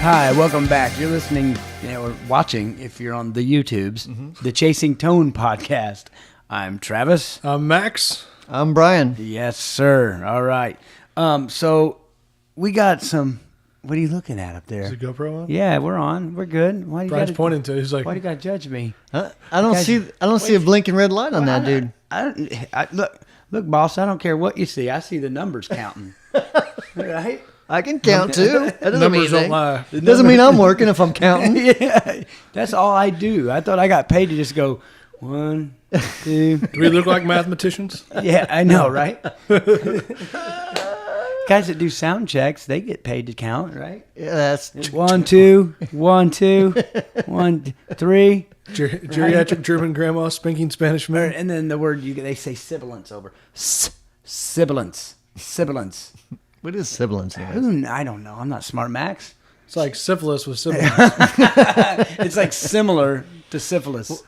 Hi, welcome back. You're listening, or watching if you're on the YouTubes, the Chasing Tone podcast. I'm Travis. I'm Max. I'm Brian. Yes, sir. All right. So we got some. What are you looking at up there? Is the GoPro on? Yeah, we're on. We're good. Why do you Brian's gotta, pointing to it. He's like, why do you got to judge me? I don't see a blinking red light on that, dude. Look, boss. I don't care what you see. I see the numbers counting. Right? I can count too. That doesn't mean numbers don't anything. lie. It doesn't mean I'm working if I'm counting. Yeah, that's all I do. I thought I got paid to just go 1, 2. Do we look like mathematicians? Yeah, I know, right? Guys that do sound checks, they get paid to count, right? Yeah, that's 1, 2, 1, 2, 1, 3. Geriatric German grandma spanking Spanish men. And then the word they say sibilance over. Sibilance. what is sibilance? Anyways? I don't know. I'm not smart, Max. It's like syphilis with siblings. It's like similar to syphilis.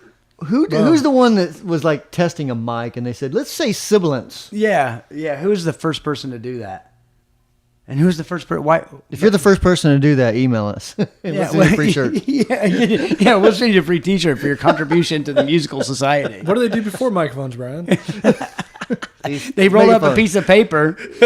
Who's the one that was like testing a mic and they said, let's say sibilance? Yeah. Who was the first person to do that? And who's the first person? Why? If you're the first person to do that, email us. We'll send you a free shirt. Yeah, we'll send you a free T-shirt for your contribution to the musical society. What do they do before microphones, Brian? They roll up a piece of paper. Make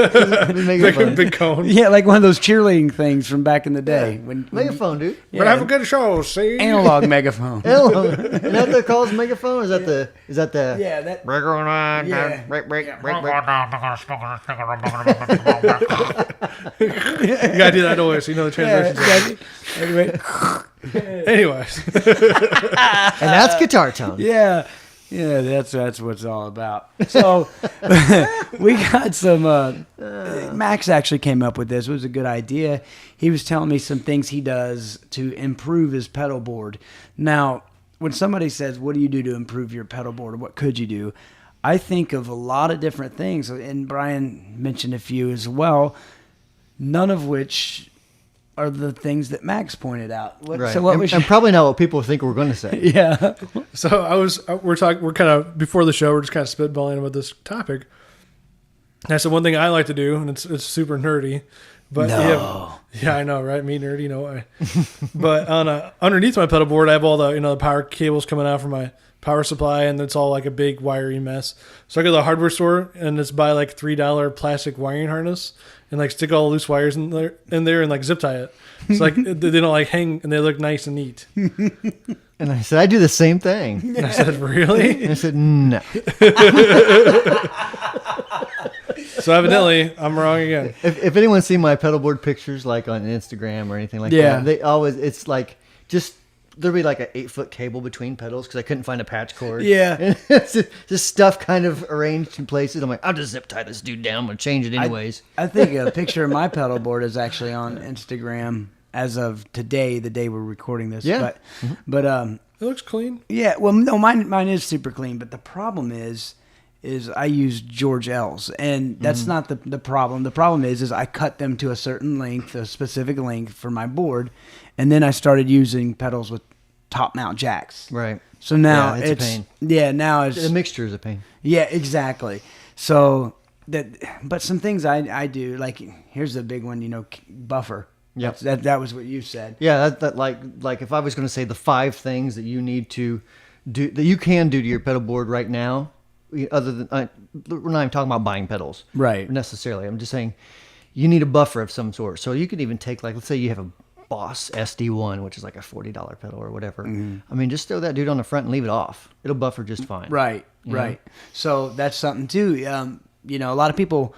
it fun. Big cone. Yeah, like one of those cheerleading things from back in the day. Megaphone, dude. But have a good show, see? Analog megaphone. Hello. Is that the called megaphone? Or is that the? Yeah, that. Break. You gotta do that noise so you know the translations. Anyway. Anyways. And that's guitar tone. Yeah, that's what it's all about. So we got some. Max actually came up with this. It was a good idea. He was telling me some things he does to improve his pedal board. Now, when somebody says, "What do you do to improve your pedal board?" or "What could you do?" I think of a lot of different things, and Brian mentioned a few as well. None of which are the things that Max pointed out. Right. So what and probably not what people think we're going to say. Yeah. So we're kind of, before the show, we're just kind of spitballing about this topic. And I said, one thing I like to do, and it's super nerdy, but yeah, I know, right? Me nerdy, no way. But underneath my pedal board, I have all the, the power cables coming out from my power supply, and it's all like a big wiry mess. So I go to the hardware store and just buy like $3 plastic wiring harness and like stick all the loose wires in there and like zip tie it. It's like they don't like hang and they look nice and neat. And I said, I do the same thing. And I said, really? And I said, no. So evidently, I'm wrong again. If anyone's seen my pedal board pictures, like on Instagram or anything like that, it's like there'll be like an 8-foot cable between pedals because I couldn't find a patch cord. Yeah. And it's just stuff kind of arranged in places. I'm like, I'll just zip tie this dude down. I'm going to change it anyways. I think a picture of my pedal board is actually on Instagram as of today, the day we're recording this. Yeah. But it looks clean. Yeah. Well, no, mine is super clean. But the problem is I use George L's, and that's not the problem. The problem is I cut them to a certain length, a specific length for my board, and then I started using pedals with top mount jacks. Right. So now it's a pain. Yeah, now it's The mixture is a pain. Yeah, exactly. So but some things I do, like here's the big one, buffer. Yep. That was what you said. Yeah, that like if I was going to say the 5 things that you need to do that you can do to your pedal board right now, other than we're not even talking about buying pedals, right? Necessarily, I'm just saying you need a buffer of some sort. So you could even take let's say you have a Boss SD1, which is like a $40 pedal or whatever. I mean, just throw that dude on the front and leave it off. It'll buffer just fine. Right. So that's something too. A lot of people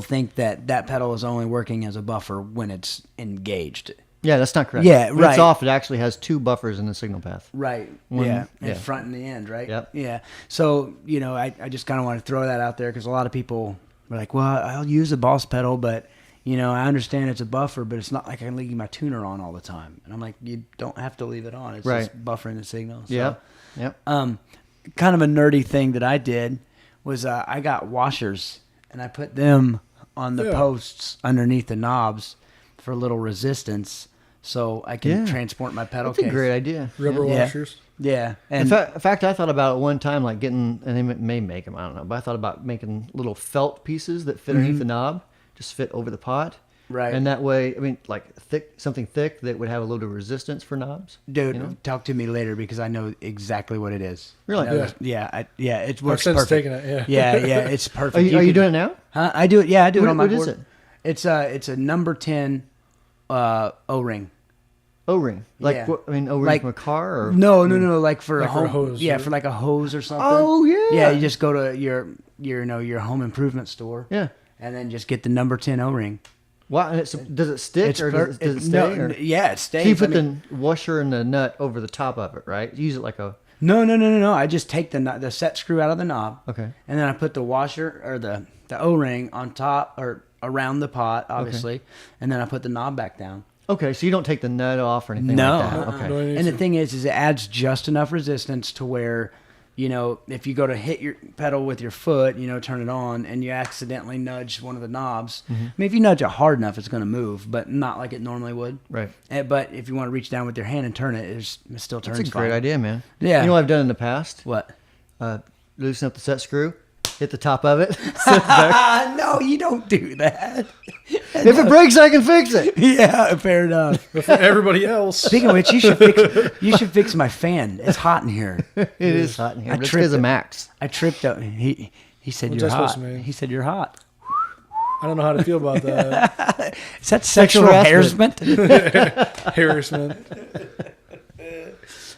think that pedal is only working as a buffer when it's engaged. Yeah, that's not correct. Yeah, when it's off, it actually has 2 buffers in the signal path. Right. In front and the end, right? Yep. Yeah. So, I just kind of want to throw that out there because a lot of people are like, well, I'll use a Boss pedal, but, I understand it's a buffer, but it's not like I can leave my tuner on all the time. And I'm like, you don't have to leave it on. It's just buffering the signal. So, Yep. Kind of a nerdy thing that I did was I got washers, and I put them on the posts underneath the knobs for a little resistance, so I can transport my pedal case. That's a great idea. Rubber washers. Yeah. And in fact, I thought about it one time, like getting, and they may make them, I don't know, but I thought about making little felt pieces that fit underneath the knob, just fit over the pot. Right. And that way, I mean, like something thick that would have a little resistance for knobs. Dude, you know? talk to me later because I know exactly what it is. Really? It Our works son's perfect. taking it. Yeah. Yeah, it's perfect. Are you can- doing it now? Huh? I do it. Yeah, I do it on my What board. is it? It's a number 10 O-ring. O-ring. Like, Yeah. what, I mean, O-ring Like- from a car? Or? No, like for Like a for home. a hose, Yeah, right? for like a hose or something. Oh, yeah. Yeah, you just go to your home improvement store. Yeah. And then just get the number 10 O-ring. Wow. And does it stick or does it stay? No, or? yeah, it stays. So you put I mean- the washer and the nut over the top of it, right? Use it like a... No. I just take the set screw out of the knob. Okay. And then I put the washer or the O-ring on top or around the pot, obviously. And then I put the knob back down. Okay, so you don't take the nut off or anything No. like that. Uh-uh. Okay. No, And the thing is it adds just enough resistance to where, if you go to hit your pedal with your foot, turn it on, and you accidentally nudge one of the knobs. I mean, if you nudge it hard enough, it's going to move, but not like it normally would. Right. But if you want to reach down with your hand and turn it, it still turns That's a fine. great idea, man. Yeah. You know what I've done in the past? What? Loosen up the set screw, hit the top of it. No, you don't do that. If it breaks, I can fix it. Yeah, fair enough. But for everybody else, Speaking of which, you should fix my fan. It's hot in here. It is hot in here, I but it's tripped because of it. Max. I tripped up. He said What's you're that hot. supposed to mean? He said you're hot. I don't know how to feel about that. Is that sexual harassment. Harassment.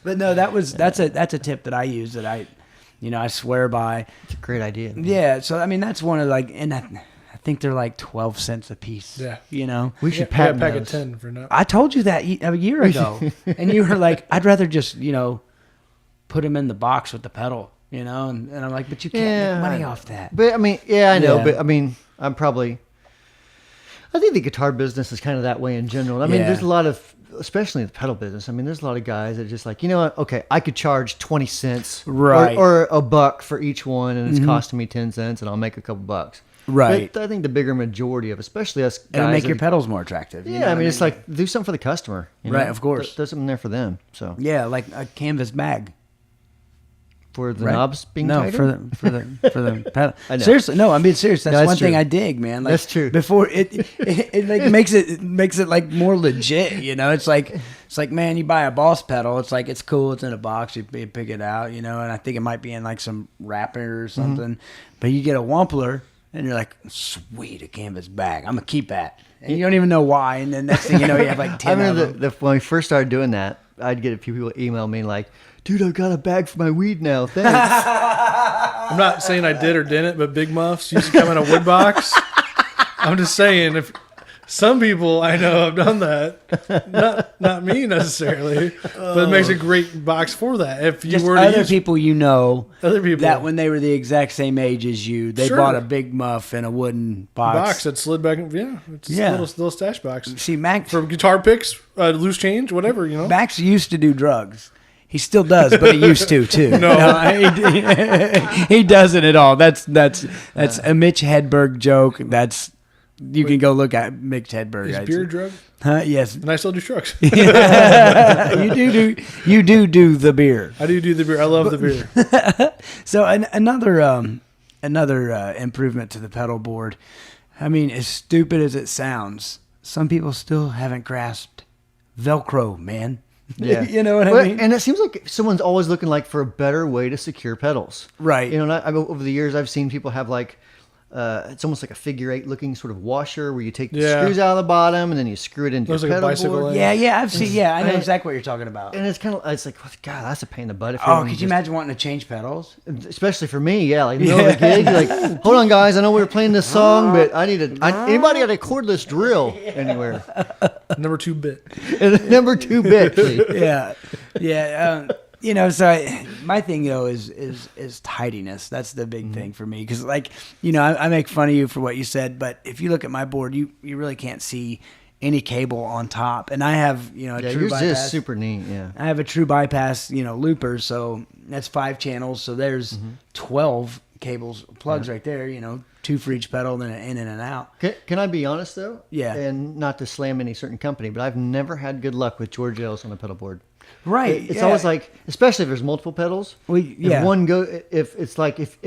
But no, that's a tip that I use that I swear by. It's a great idea. Yeah, so I mean that's one of and I think they're like 12 cents a piece. Yeah. We should Yeah, patent pack those. of 10 for now. I told you that a year ago, and you were like, "I'd rather just put them in the box with the pedal," and I'm like, "But you can't make money off that." But I mean, yeah, I know. Yeah. But I mean, I think the guitar business is kind of that way in general. I mean, Yeah. there's a lot of, especially in the pedal business. I mean, there's a lot of guys that are just like, you know what? Okay, I could charge 20 cents, Right. or a buck for each one, and it's costing me 10 cents, and I'll make a couple bucks. Right. But I think the bigger majority of, especially us guys, It'll make your that- pedals more attractive. Yeah, I mean, it's like do something for the customer, Right, of course. There's something there for them. So yeah, like a canvas bag. for the Right? knobs being no tighter? for the pedal. I know. Seriously, no, I'm being serious. That's, No, that's one thing true. I dig, man. Like, That's true. Before it like makes it like more legit. It's like man, you buy a Boss pedal. It's like it's cool. It's in a box. You pick it out. And I think it might be in like some wrapper or something. But you get a Wampler. And you're like, sweet, a canvas bag. I'm going to keep that. And you don't even know why. And then next thing you know, you have like 10 I of remember them. when we first started doing that, I'd get a few people email me like, dude, I got a bag for my weed now. Thanks. I'm not saying I did or didn't, but Big Muffs used to come in a wood box. I'm just saying, if some people I know have done that, not me necessarily, but it makes a great box for that. If you Just were to other use people other people that when they were the exact same age as you, they Sure. bought a big muff in a wooden box that slid back, it's Yeah. a little stash box See, Max, for guitar picks, loose change, whatever. Max used to do drugs. He still does, but he used to too. He doesn't at all. That's a Mitch Hedberg joke. You can go look at Mitch Hedberg. Is beer a drug? Yes, And I still do trucks. you do the beer. I do the beer. I love the beer. So another improvement to the pedal board. I mean, as stupid as it sounds, some people still haven't grasped Velcro, man. Yeah. You know what I Well, mean? and it seems like someone's always looking like for a better way to secure pedals. Right. And over the years, I've seen people have like, it's almost like a figure eight looking sort of washer where you take the Yeah. screws out of the bottom and then you screw it into Looks your like a pedal bicycle board. lane. Yeah, I've seen. Yeah, I know And- exactly what you're talking about. And it's kind of, it's like, God, that's a pain in the butt. If Oh, everyone could you just- imagine wanting to change pedals? Especially for me, yeah. Like in the middle of a gig, you're like, hold on, guys, I know we were playing this song, but anybody got a cordless drill anywhere? Number 2 bit. Number 2 bit, please. Yeah. So my thing though is tidiness. That's the big thing for me because, like, I make fun of you for what you said, but if you look at my board, you really can't see any cable on top, and I have a Yeah, true yours bypass. is super neat, yeah. I have a true bypass, looper, so that's 5 channels. So there's 12 cables, plugs right there. two for each pedal, then an in and an out. Can I be honest though? Yeah. And not to slam any certain company, but I've never had good luck with George Ellis on a pedal board. Right. It's always like, especially if there's multiple pedals. If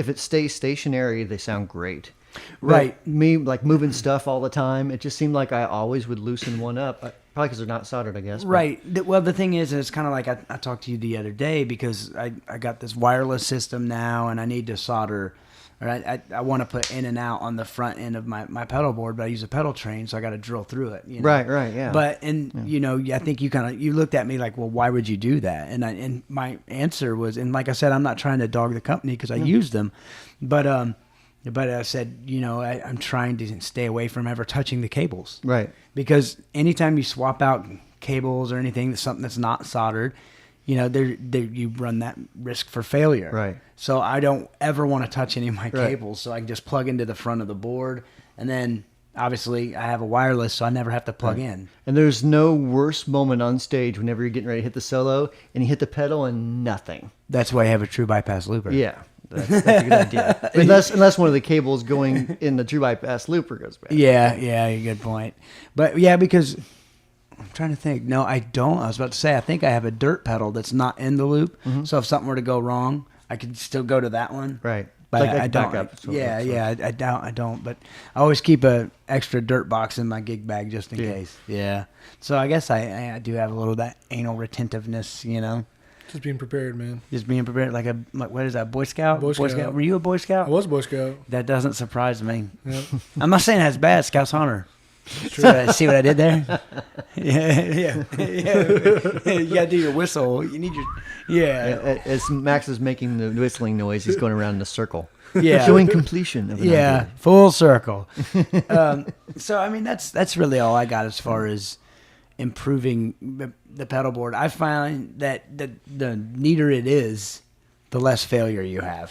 it stays stationary, they sound great. Right. But me like moving stuff all the time, it just seemed like I always would loosen one up. Probably because they're not soldered, I guess. But. Right. Well, the thing is, it's kind of like I talked to you the other day because I got this wireless system now, and I need to solder. Or I want to put in and out on the front end of my pedal board, but I use a pedal train, so I got to drill through it. You know? Right, yeah. But I think you looked at me like, well, why would you do that? And my answer was, and like I said, I'm not trying to dog the company because I use them, but I said, I'm trying to stay away from ever touching the cables, right? Because anytime you swap out cables or anything, something that's not soldered, you run that risk for failure. Right. So I don't ever want to touch any of my cables, so I can just plug into the front of the board, and then obviously I have a wireless, so I never have to plug in. And there's no worse moment on stage whenever you're getting ready to hit the solo and you hit the pedal and nothing. That's why I have a true bypass looper. Yeah, that's a good idea. Unless one of the cables going in the true bypass looper goes bad. Yeah, good point. But yeah, because I'm trying to think. No, I don't. I was about to say, I think I have a dirt pedal that's not in the loop. Mm-hmm. So if something were to go wrong, I could still go to that one. Right. But like I don't. I don't. But I always keep a extra dirt box in my gig bag just in case. Yeah. So I guess I do have a little of that anal retentiveness, Just being prepared, man. Just being prepared, what is that, Boy Scout? Boy Scout. Were you a Boy Scout? I was a Boy Scout. That doesn't surprise me. Yep. I'm not saying that's bad. Scout's honor. See what I did there? Yeah. You gotta do your whistle. You need your As Max is making the whistling noise, he's going around in a circle. Yeah, showing completion of an idea. Full circle. So I mean, that's really all I got as far as improving the pedal board. I find that the neater it is, the less failure you have.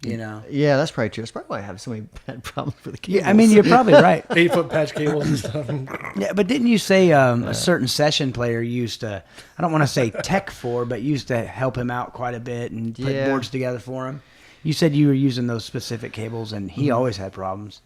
Yeah, that's probably true. That's probably why I have so many bad problems with the cables. Yeah, I mean, you're probably right. 8-foot patch cables and stuff. Yeah, but didn't you say a certain session player used to, I don't want to say tech for, but used to help him out quite a bit and put boards together for him? You said you were using those specific cables, and he always had problems.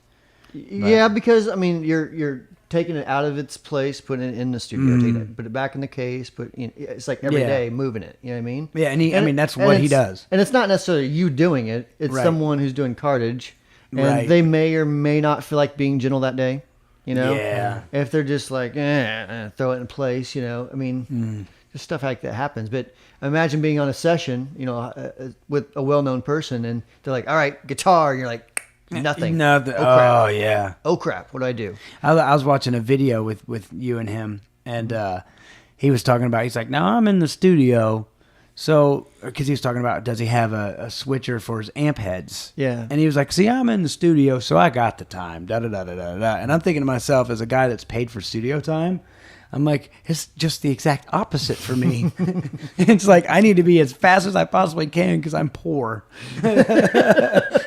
Yeah, because, I mean, you're taking it out of its place, putting it in the studio, put it back in the case, it's like every day moving it, you know what I mean? Yeah, and that's what he does. And it's not necessarily you doing it, it's someone who's doing cartage, and they may or may not feel like being gentle that day, Yeah. If they're just like, throw it in place, I mean, just stuff like that happens. But imagine being on a session, with a well-known person, and they're like, all right, guitar, and you're like, nothing. Nothing. Oh, crap. Oh, yeah. Oh, crap. What do I do? I was watching a video with you and him, and he was talking about, he's like, now I'm in the studio. So, because he was talking about, does he have a switcher for his amp heads? Yeah. And he was like, see, I'm in the studio, so I got the time. Da-da-da-da-da-da. And I'm thinking to myself, as a guy that's paid for studio time, I'm like, it's just the exact opposite for me. It's like, I need to be as fast as I possibly can because I'm poor.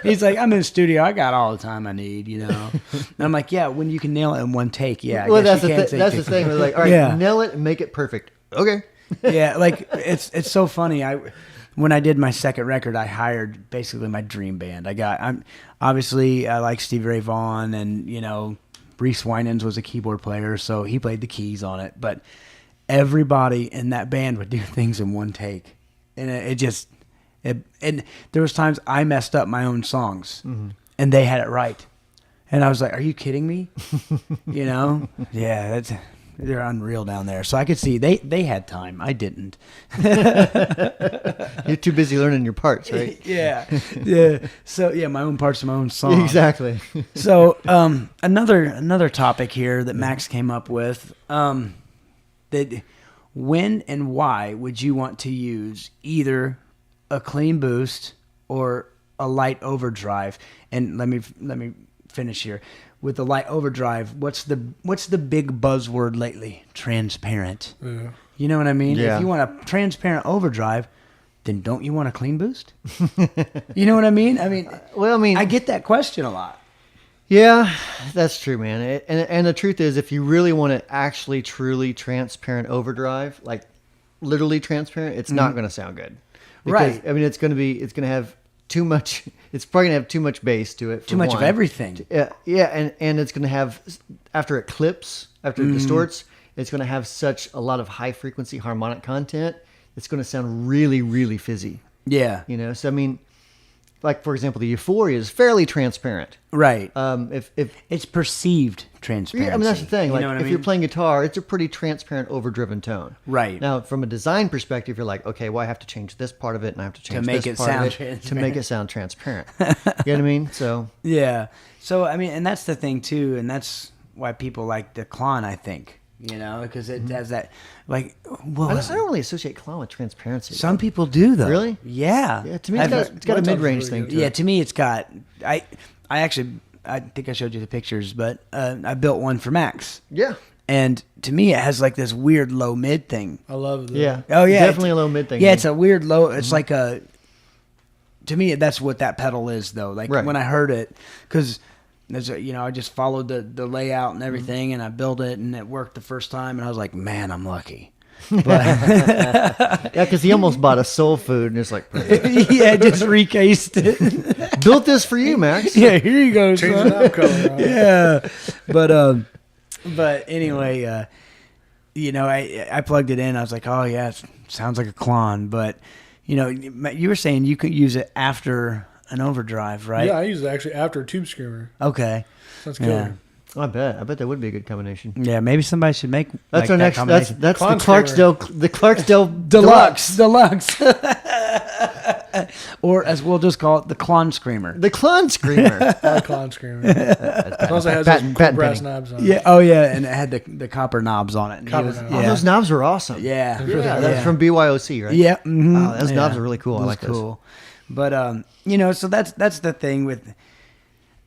He's like, I'm in the studio. I got all the time I need, And I'm like, yeah, when you can nail it in one take, yeah. Well, that's the thing. We're like, all right, nail it and make it perfect. Okay. Yeah, like, it's so funny. When I did my second record, I hired basically my dream band. I like Stevie Ray Vaughan and, Reese Winans was a keyboard player, so he played the keys on it. But everybody in that band would do things in one take, and and there was times I messed up my own songs, and they had it right, and I was like, "Are you kidding me?" Yeah, they're unreal down there. So I could see they had time. I didn't. You're too busy learning your parts, right? Yeah. So my own parts of my own song. Exactly. So another topic here that Max came up with, that when and why would you want to use either a clean boost or a light overdrive? And let me finish here. With the light overdrive, what's the big buzzword lately? Transparent. Yeah. You know what I mean? Yeah. If you want a transparent overdrive, then don't you want a clean boost? You know what I mean? I get that question a lot. Yeah, that's true, man. And the truth is, if you really want to actually truly transparent overdrive, like literally transparent, it's not going to sound good. Because, Right. I mean, it's going to have too much. It's probably gonna have too much bass to it. Too much of everything. Yeah, and it's gonna have, after it clips, after it distorts, it's gonna have such a lot of high frequency harmonic content. It's gonna sound really, really fizzy. Yeah. You know, so I mean, like for example, the Euphoria is fairly transparent. Right. If It's perceived transparency. I mean, that's the thing. You Like, know what I if mean? you're playing guitar, it's a pretty transparent, overdriven tone. Right. Now, from a design perspective, you're like, okay, well, I have to change this part of it, and I have to change make this it part sound of it to transparent. make it sound transparent. You know what I mean? So, Yeah. So, I mean, and that's the thing, too. And that's why people like the Klon, I think. You know, because it has that, like, what I was don't really associate Klon with transparency. Some people do, though. Really? Yeah. Yeah, to me, I've- it's got a mid-range thing to it. Yeah, to me, it's got. I think I showed you the pictures, but I built one for Max, Yeah. and to me, it has like this weird low mid thing. I love the Yeah. Oh yeah, Definitely a low mid thing. Yeah, it's a weird low. It's like a. To me, that's what that pedal is, though. Like Right. when I heard it, because I just followed the layout and everything, and I built it, and it worked the first time, and I was like, man, I'm lucky. But yeah, because he almost bought a soul food, and it's like, yeah, just recased it. built this for you, Max. Yeah, here you go. change son. the knob color. Right? Yeah, but anyway, I plugged it in. I was like, oh yeah, it sounds like a Klon. But you were saying you could use it after an overdrive, right? Yeah, I use it actually after a tube screamer. Okay. That's Yeah. killer. I bet that would be a good combination. Yeah, maybe somebody should make That's like our that next. That's combination. the Klon Clarksdale Deluxe. Or as we'll just call it, the Klon Screamer. the Klon Screamer. I like Klon screamer. As long as it has those cool patent brass pending. knobs on it. Yeah. Oh yeah, and it had the copper knobs on it. And he Copper was- knobs. Oh, Yeah. those knobs were awesome. Yeah. Yeah, that's Yeah. from BYOC, right? Yeah. mhm. Oh, those knobs are really cool. I It was like those. cool. But so that's the thing with.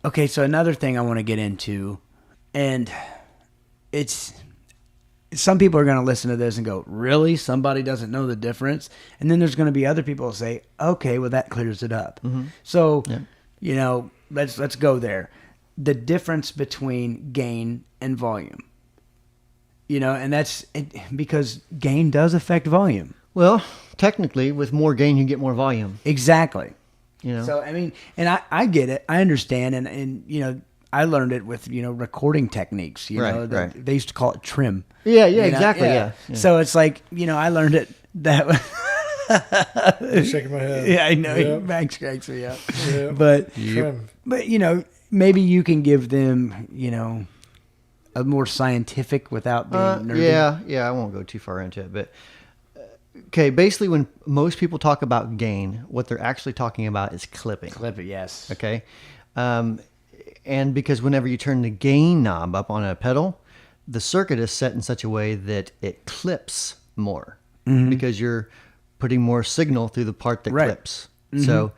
Okay, so another thing I want to get into, and it's some people are going to listen to this and go, "Really? Somebody doesn't know the difference?" And then there's going to be other people who say, "Okay, well that clears it up." So, Yeah. let's go there. The difference between gain and volume. And that's because gain does affect volume. Well, technically, with more gain, you get more volume. Exactly. You know. So I mean, and I get it. I understand, and I learned it with recording techniques. Right. They used to call it trim. Yeah, you know? exactly. Yeah. So it's like I learned it that. I'm shaking my head. Yeah, I know. Yep. Max cracks me up. Yep. But Trim. maybe you can give them a more scientific without being nerdy. Yeah. I won't go too far into it, but okay. Basically, when most people talk about gain, what they're actually talking about is clipping. Clip it, yes. Okay. And because whenever you turn the gain knob up on a pedal, the circuit is set in such a way that it clips more because you're putting more signal through the part that Right. clips. So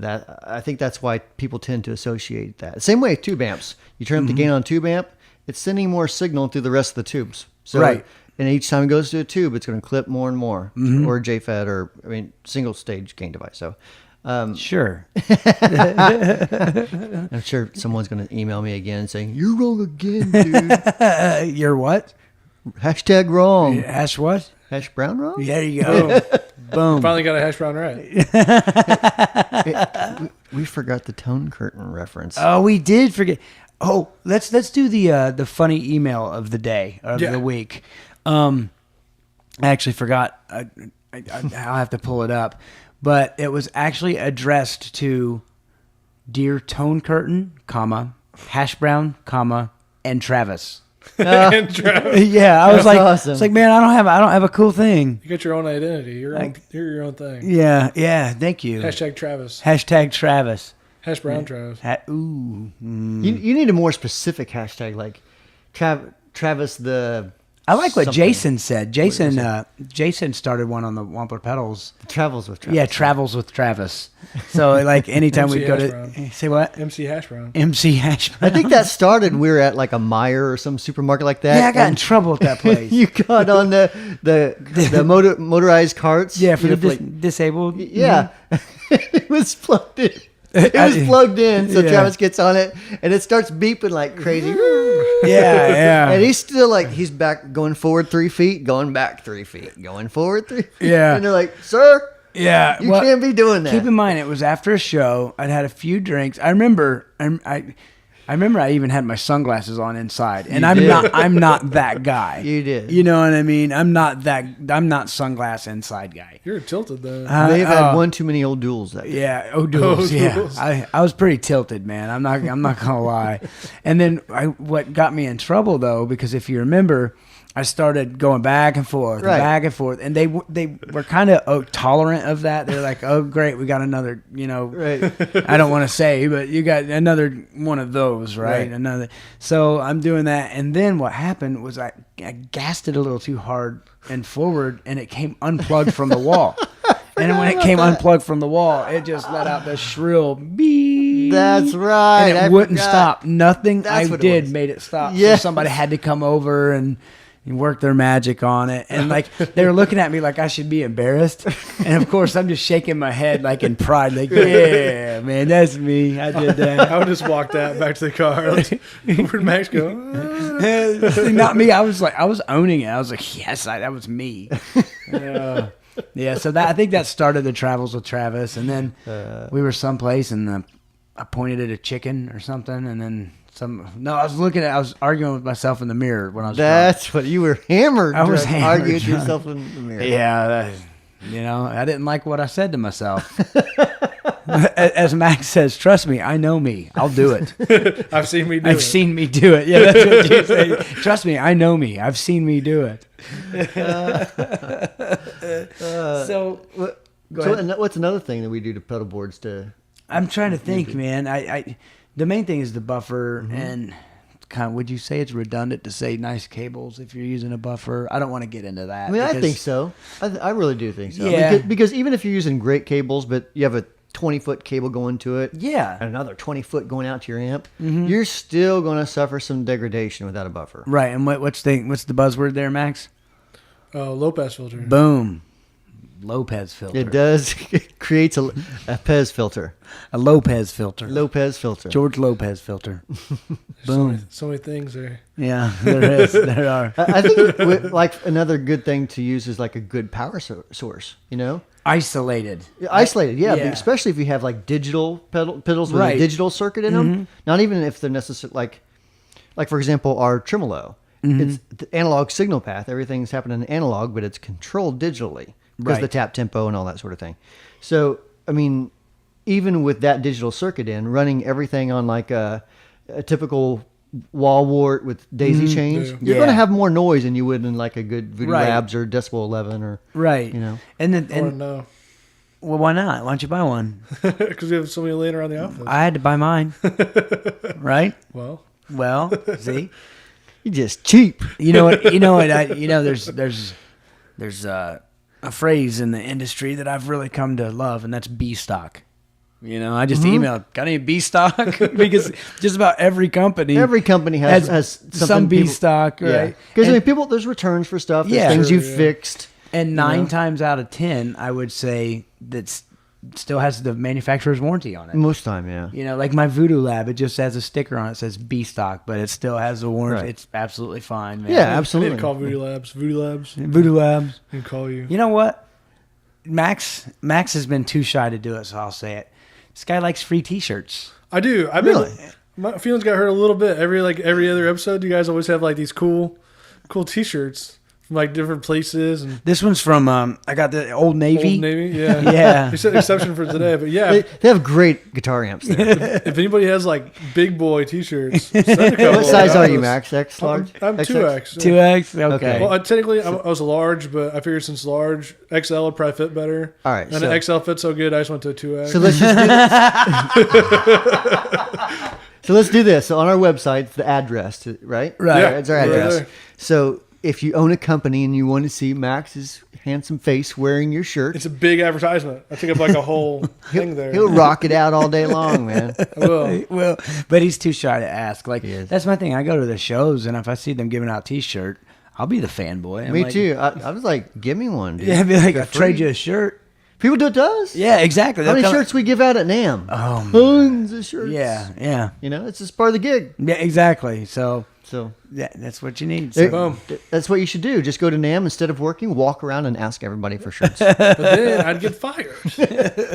I think that's why people tend to associate that. Same way with tube amps. You turn up the gain on a tube amp, it's sending more signal through the rest of the tubes. So Right. And each time it goes to a tube, it's going to clip more and more, or a JFET, or single stage gain device. So Sure. I'm sure someone's going to email me again saying, "You're wrong again, dude." You're what? Hashtag wrong. Hash what? Hash brown wrong? There you go. Boom. Finally got a hash brown right. We forgot the tone curtain reference. Oh, we did forget. Oh, let's do the funny email of the day of Yeah. the week. I actually forgot. I'll have to pull it up, but it was actually addressed to Dear Tone Curtain, Hash Brown, and Travis. And Travis, Yeah, I was That's like, awesome. it's like, man, I don't have a cool thing. you got your own identity. You're your own thing. Yeah. Thank you. Hashtag Travis. Hashtag Travis. Hash brown Travis. Ooh. You need a more specific hashtag, like Travis the. I like what something. Jason said. Jason started one on the Wampler pedals. Travels with Travis. Yeah, travels with Travis. So like anytime MC we go Hash to Brown. say what MC Hash Brown. MC Hash. I think that started. We were at like a Meijer or some supermarket like that. Yeah, I got in and trouble at that place. You got on the motorized carts. Yeah, for you the know, like- disabled. Yeah, it was plugged in. It was plugged in, so Yeah. Travis gets on it, and it starts beeping like crazy. Yeah. And he's still like, back going forward 3 feet, going back 3 feet, going forward 3 feet. Yeah. And they're like, "Sir, Yeah, You can't be doing that. Keep in mind, it was after a show. I'd had a few drinks. I remember I even had my sunglasses on inside, and I'm not that guy. You did. You know what I mean? I'm not sunglass inside guy. You're tilted though. May have had one too many old duels that day. Yeah, duels. Yeah, I was pretty tilted, man. I'm not gonna lie. And then what got me in trouble though, because if you remember, I started going back and forth, and they were kind of tolerant of that. They're like, "Oh, great, we got another, I don't want to say, but you got another one of those, right? Another." So I'm doing that, and then what happened was I gassed it a little too hard and forward, and it came unplugged from the wall. And when it came unplugged from the wall, it just let out the shrill beep. That's right. And it wouldn't stop. Nothing I did it made it stop. Yeah. So somebody had to come over and work their magic on it. And like they were looking at me like I should be embarrassed. And of course I'm just shaking my head like in pride, like, yeah, man, that's me. I did that. I would just walk that back to the car. Where'd Max go? Not me. I was owning it. I was like, yes, that was me. Yeah, so I think that started the travels with Travis, and then we were someplace, and I pointed at a chicken or something, and then I was arguing with myself in the mirror when I was That's drunk. what you were hammered. I was hammered, arguing with drunk. yourself in the mirror. Yeah, I didn't like what I said to myself. As Max says, trust me, I know me. I'll do it. I've seen me do it. Yeah, that's what you say. Trust me, I know me. I've seen me do it. What's another thing that we do to pedal boards to? I'm trying to think, man. The main thing is the buffer, and kind of, would you say it's redundant to say nice cables if you're using a buffer? I don't want to get into that. I mean, I think so. I really do think so. Yeah. Because even if you're using great cables, but you have a 20-foot cable going to it, yeah, and another 20-foot going out to your amp, you're still going to suffer some degradation without a buffer. Right. And what's the buzzword there, Max? Low pass filter. Boom. Lopez filter. It does. It creates a Pez filter. A Lopez filter. Lopez filter. George Lopez filter. Boom. So many things there. Yeah, there is. There are. I think like another good thing to use is like a good power source. Isolated. Isolated, yeah. But especially if you have like digital pedals with a digital circuit in them. Not even if they're necessary. Like for example, our tremolo. It's the analog signal path. Everything's happening in analog, but it's controlled digitally because the tap tempo and all that sort of thing. So, I mean, even with that digital circuit in, running everything on like a typical wall wart with daisy chains, you're going to have more noise than you would in like a good Voodoo Labs or Decibel 11 or No. Well, why not? Why don't you buy one? Because we have so many laying around the office. I had to buy mine. Right? Well, see. You're just cheap. You know what? There's a phrase in the industry that I've really come to love, and that's B stock. I just emailed, got any B stock? Because just about every company has some B stock, right? Because there's returns for stuff. There's things you've fixed. And 9 times out of 10, I would say that still has the manufacturer's warranty on it. Most time, yeah. Like my Voodoo Lab, it just has a sticker on it that says B stock, but it still has a warranty. Right. It's absolutely fine, man. Yeah, I absolutely. need to call Voodoo Labs. Voodoo Labs. And call you. You know what? Max has been too shy to do it, so I'll say it. This guy likes free T-shirts. I do. My feelings got hurt a little bit. Every other episode, you guys always have like these cool T-shirts from like different places. And this one's from I got the Old Navy. Old Navy, yeah. Yeah. You said exception for today, but yeah. They have great guitar amps there. If anybody has like big boy T-shirts, send a couple. What size are you, Max? X large? I'm 2X. 2X? Okay. Well, technically, I was a large, but I figured since large, XL would probably fit better. All right. And an XL fit so good, I just went to a 2X. So let's just do So let's do this. So on our website, it's the address, right? Right. Yeah, It's our address. right. So if you own a company and you want to see Max's handsome face wearing your shirt, It's a big advertisement. I think of like a whole thing there. he'll rock it out all day long, man. I will. Well, but he's too shy to ask. Like, He is. that's my thing. I go to the shows, and if I see them giving out T-shirt, I'll be the fanboy. I'm Me like, too. I was like, give me one, dude. Yeah, I'd be like, For I'll trade free. you a shirt. People do it to us. Yeah, exactly. How many They'll come- shirts we give out at NAMM? Oh, man. Tons of shirts. Yeah. It's just part of the gig. Yeah, exactly. So So that's what you need. There- So, that's what you should do. Just go to NAMM instead of working, walk around and ask everybody for shirts. But then I'd get fired.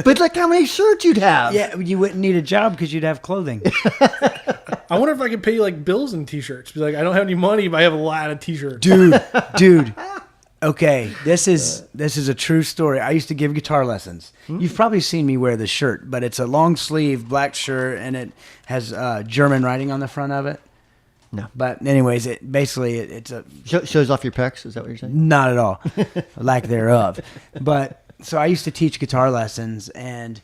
But look how many shirts you'd have. yeah, you wouldn't need a job because you'd have clothing. I wonder if I could pay you like bills in t-shirts. Be like, I don't have any money, but I have a lot of t-shirts. Dude. Okay, this is a true story. I used to give guitar lessons. You've probably seen me wear this shirt, but it's a long sleeve black shirt and it has German writing on the front of it. No. But anyways, it's a Shows off your pecs. Is that what you're saying? not at all, lack thereof. But so I used to teach guitar lessons, and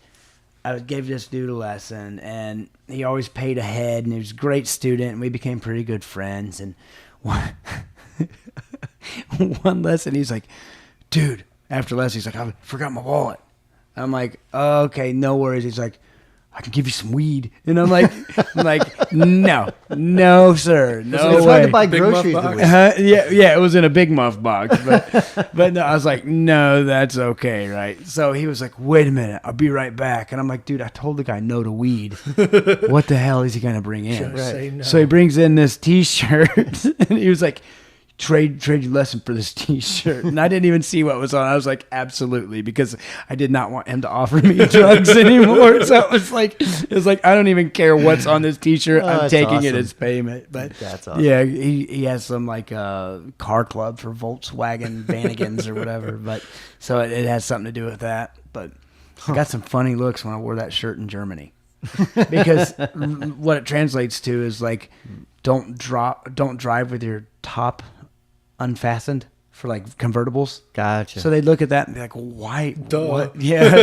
I gave this dude a lesson, and he always paid ahead, and he was a great student, and we became pretty good friends. And one lesson, he's like, dude, after lesson, he's like, I forgot my wallet. I'm like, oh, okay, no worries. He's like, I can give you some weed. And I'm like, no, sir. No It's way. hard to buy Big groceries. muff with box. weed. Yeah, it was in a big muff box. But no, I was like, no, that's okay, right? So he was like, wait a minute, I'll be right back. And I'm like, dude, I told the guy no to weed. What the hell is he going to bring in? Just say no. So he brings in this T-shirt, and he was like, trade your lesson for this T-shirt. And I didn't even see what was on. I was like, absolutely, because I did not want him to offer me drugs anymore. So it was like I don't even care what's on this T-shirt. Oh, I'm that's taking it awesome. as payment. But That's awesome. yeah, he has some like car club for Volkswagen Vanagons or whatever. But so it has something to do with that. But I got some funny looks when I wore that shirt in Germany. Because what it translates to is like, don't drive with your top unfastened for like convertibles. Gotcha. So they look at that and be like, why? Duh. What? Yeah.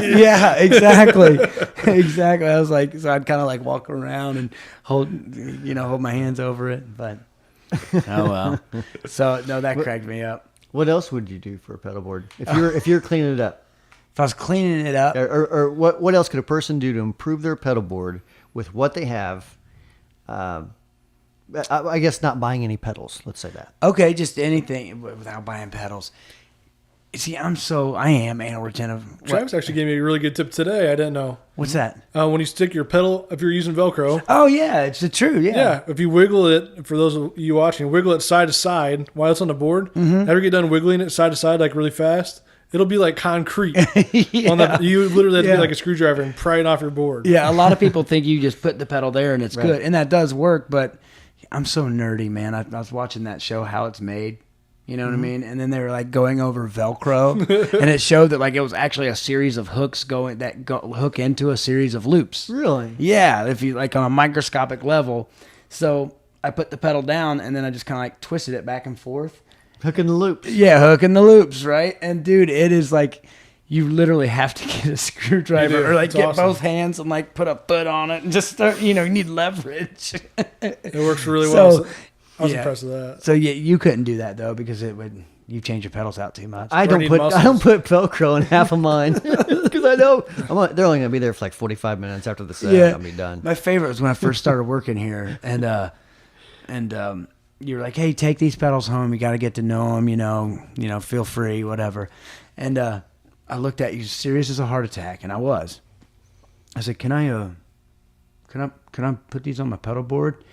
Yeah, exactly. Exactly. I was like, so I'd kind of like walk around and hold my hands over it. But, oh well. So, no, that cracked me up. What else would you do for a pedal board if you're cleaning it up? If I was cleaning it up. Or what else could a person do to improve their pedal board with what they have? I guess not buying any pedals. Let's say that. Okay, just anything without buying pedals. See, I am anal retentive. Travis actually gave me a really good tip today. I didn't know. What's that? When you stick your pedal, if you're using Velcro, Oh, yeah, it's the truth. yeah, if you wiggle it, for those of you watching, wiggle it side to side while it's on the board. After you get done wiggling it side to side like really fast, it'll be like concrete. Yeah. You literally have to Yeah. be like a screwdriver and pry it off your board. Yeah, a lot of people think you just put the pedal there and it's Right. good. And that does work, but I'm so nerdy, man. I was watching that show, How It's Made. You know what I mean? And then they were like going over Velcro, and it showed that like it was actually a series of hooks hook into a series of loops. Really? Yeah, if you like on a microscopic level. So I put the pedal down, and then I just kind of like twisted it back and forth. Hooking the loops. Yeah, hooking the loops, right? And dude, it is like you literally have to get a screwdriver You do. or like It's get awesome. both hands and like put a foot on it and just start. You need leverage. It works really So, well. So I was yeah. impressed with that. So yeah, you couldn't do that though because you change your pedals out too much. I Or don't need put muscles. Velcro in half of mine because I know they're only gonna be there for like 45 minutes after the set. Yeah. I'll be done. My favorite was when I first started working here, and you're like, hey, take these pedals home. You got to get to know them. You know, feel free, whatever. And I looked at you, serious as a heart attack, and I was. I said, can I put these on my pedal board?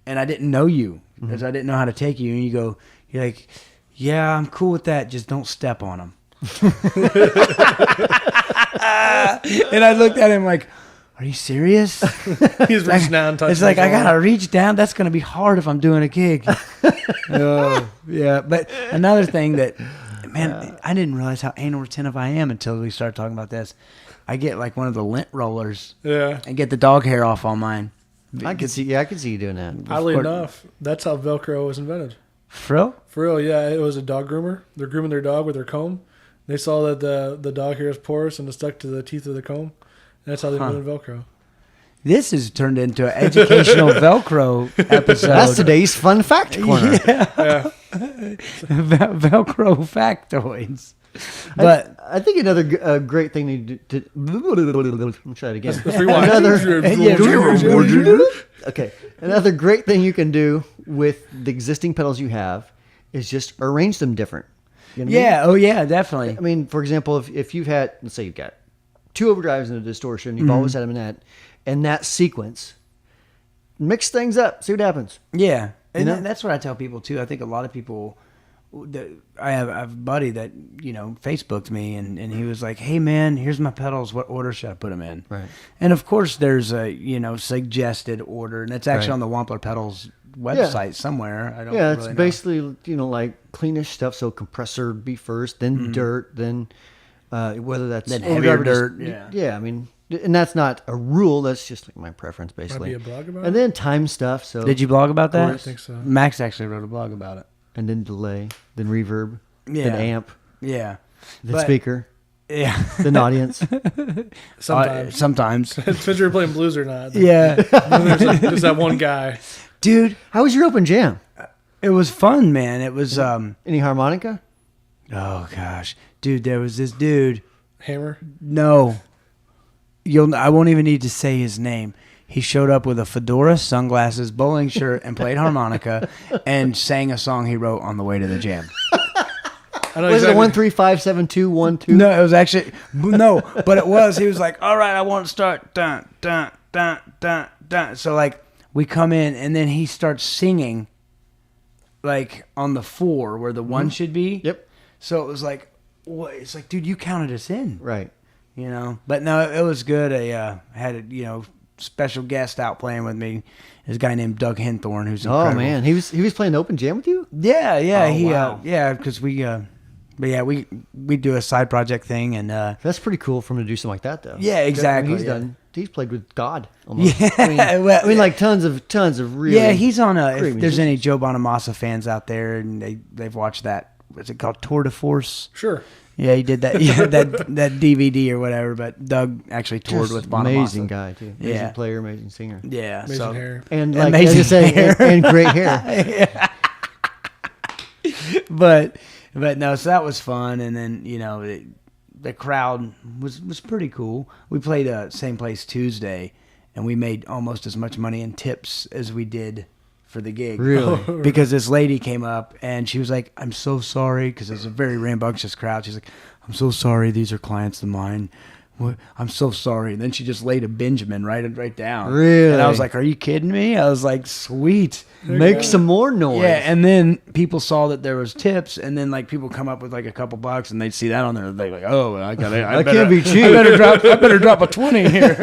And I didn't know you because I didn't know how to take you. And you're like, yeah, I'm cool with that. Just don't step on them. And I looked at him like, are you serious? He's reaching down, touching. It's like, his I arm. gotta reach down. That's gonna be hard if I'm doing a gig. Oh, yeah. But another thing that, man, I didn't realize how anal retentive I am until we started talking about this. I get like one of the lint rollers Yeah. and get the dog hair off on mine. I can see you doing that. Oddly course. enough, that's how Velcro was invented. Fro? For real, yeah, it was a dog groomer. They're grooming their dog with their comb. They saw that the dog hair is porous and it stuck to the teeth of the comb. And that's how they invented Velcro. This has turned into an educational Velcro episode. That's today's fun fact corner. Yeah. Velcro factoids. But I think another great thing to let me try it again. Let's rewind. Okay, another great thing you can do with the existing pedals you have is just arrange them different. You know what I mean? yeah, oh yeah, definitely. I mean, for example, if you've had, let's say you've got 2 overdrives and a distortion, you've always had them in that sequence, mix things up, see what happens. Yeah. And that's what I tell people too. I think a lot of people. I have a buddy that Facebooked me, and he was like, "Hey man, here's my pedals. What order should I put them in?" Right. And of course, there's a suggested order, and it's actually on the Wampler Pedals website somewhere. I don't. Yeah, really it's basically like cleanish stuff. So compressor be first, then dirt, then whether that's then heavier dirt. Yeah. I mean, and that's not a rule. That's just like my preference, basically. Might be a blog about and then time stuff. So did you blog about that? I think so. Max actually wrote a blog about it. And then delay, then reverb, Yeah. then amp, Yeah. then speaker, Yeah. then audience. Sometimes. Depends if you're playing blues or not. Yeah. There's that one guy. Dude, How was your open jam? it was fun, man. It was Any harmonica? oh gosh. Dude, there was this dude. Hammer. No. I won't even need to say his name. He showed up with a fedora, sunglasses, bowling shirt, and played harmonica and sang a song he wrote on the way to the jam. I know Was exactly. it 1-3-5-7-2-1-2? No, it was actually no, but it was. He was like, "All right, I want to start dun dun dun dun dun." So like we come in and then he starts singing like on the 4 where the 1 should be. Yep. So it was like, what? It's like, dude, you counted us in, Right. But no, it was good. I had a special guest out playing with me. This guy named Doug Henthorn, who's incredible. Oh man, he was playing the open jam with you? Yeah, Oh, wow. because we do a side project thing, and That's pretty cool for him to do something like that, though. Yeah, exactly, I mean, yeah. He's played with God. Almost. Yeah, I mean, like tons of really. yeah, he's on great if there's musicians. any Joe Bonamassa fans out there, and they've watched that. What's it called? Tour de Force. Sure. Yeah, he did that. Yeah, that DVD or whatever. But Doug actually toured Just with Bonamassa. amazing guy too. Amazing Yeah. player, amazing singer, Yeah, Amazing so hair. and like Amazing as you say, hair. and great hair. but no, so that was fun, and then the crowd was pretty cool. We played same place Tuesday, and we made almost as much money in tips as we did for the gig. Really? Because this lady came up and she was like, "I'm so sorry," because it was a very rambunctious crowd. She's like, "I'm so sorry. These are clients of mine. What? I'm so sorry." And then she just laid a Benjamin right down. Really? And I was like, "Are you kidding me?" I was like, "Sweet." Make some more noise. Yeah, and then people saw that there was tips, and then like people come up with like a couple bucks, and they'd see that on there. They're like, "Oh, I can't be cheap. I better drop a 20 here."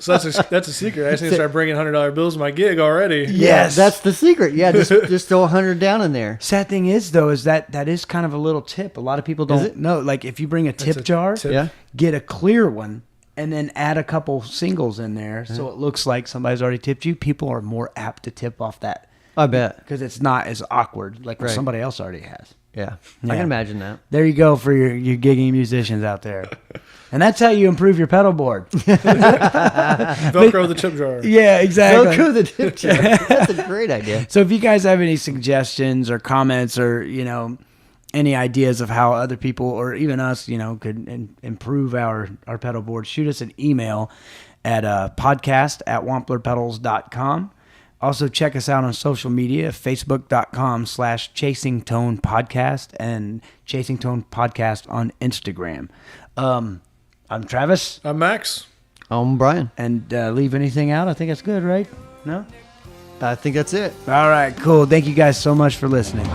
So that's a secret. I just need to start bringing $100 bills to my gig already. Yes. that's the secret. Yeah, just throw 100 down in there. Sad thing is though, is that is kind of a little tip. A lot of people it? don't know. Like if you bring a tip jar, tip. Yeah. get a clear one, and then add a couple singles in there, so it looks like somebody's already tipped you. People are more apt to tip off that I bet. because it's not as awkward like when Right. somebody else already has. Yeah. I Yeah. can imagine that. There you go for your gigging musicians out there. And that's how you improve your pedal board. Velcro the chip jar. Yeah, exactly. Velcro the tip jar. That's a great idea. So if you guys have any suggestions or comments or, any ideas of how other people or even us, could improve our pedal board, shoot us an email at podcast@wamplerpedals.com. Also, check us out on social media, facebook.com/chasingtonepodcast and Chasing Tone Podcast on Instagram. I'm Travis, I'm Max. I'm Brian. and leave anything out? I think that's good, right? No? I think that's it. All right, cool. Thank you guys so much for listening.